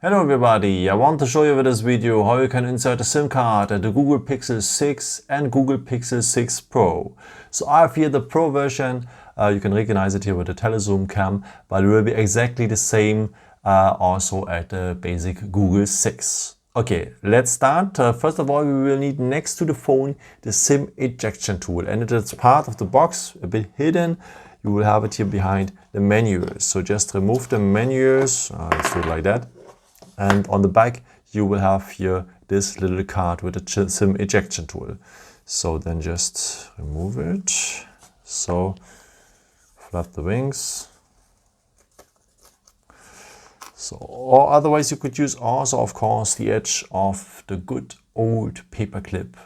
Hello everybody, I want to show you with this video how you can insert a SIM card at the Google Pixel 6 and Google Pixel 6 Pro. So I have here the Pro version. You can recognize it here with the telezoom cam, but it will be exactly the same also at the basic Google 6. Okay, let's start. First of all, we will need next to the phone the SIM ejection tool, and it is part of the box, a bit hidden. You will have it here behind the menus. So just remove the menus, let's do it like that. And on the back, you will have here this little card with the SIM ejection tool. So then just remove it. So flap the wings. So, or otherwise you could use also, of course, the edge of the good old paper clip.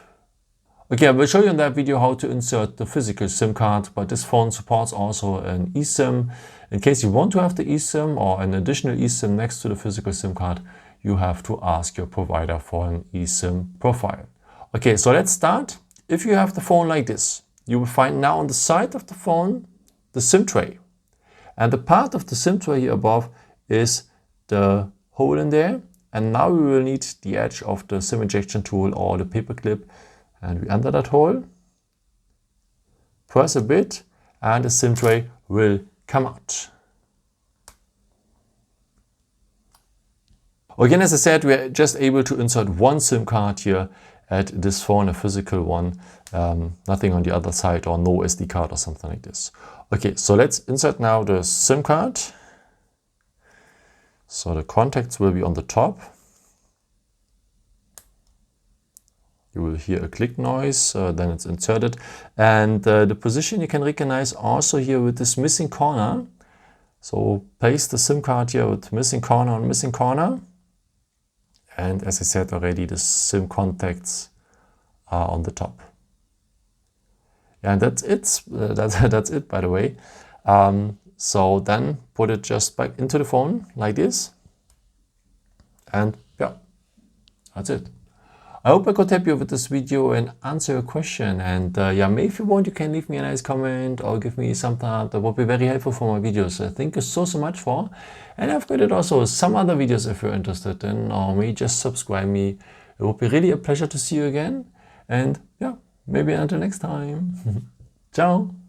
Okay, I will show you in that video how to insert the physical SIM card, but this phone supports also an eSIM. In case you want to have the eSIM or an additional eSIM next to the physical SIM card, you have to ask your provider for an eSIM profile. Okay, so let's start. If you have the phone like this, you will find now on the side of the phone the SIM tray. And the part of the SIM tray here above is the hole in there. And now we will need the edge of the SIM ejection tool or the paper clip. And we enter that hole, press a bit, and the SIM tray will come out. Again, as I said, we are just able to insert one SIM card here at this phone, a physical one, nothing on the other side or no SD card or something like this. Okay, so let's insert now the SIM card. So the contacts will be on the top. You will hear a click noise, then it's inserted. And the position you can recognize also here with this missing corner. So place the SIM card here with missing corner on missing corner. And as I said already, the SIM contacts are on the top. And that's it. That's it, by the way. So then put it just back into the phone like this. And yeah, that's it. I hope I could help you with this video and answer your question. And yeah, maybe if you want, you can leave me a nice comment or give me some thought. That would be very helpful for my videos. Thank you so much for. And I've created also some other videos if you're interested in, or maybe just subscribe me. It would be really a pleasure to see you again. And yeah, maybe until next time. Ciao.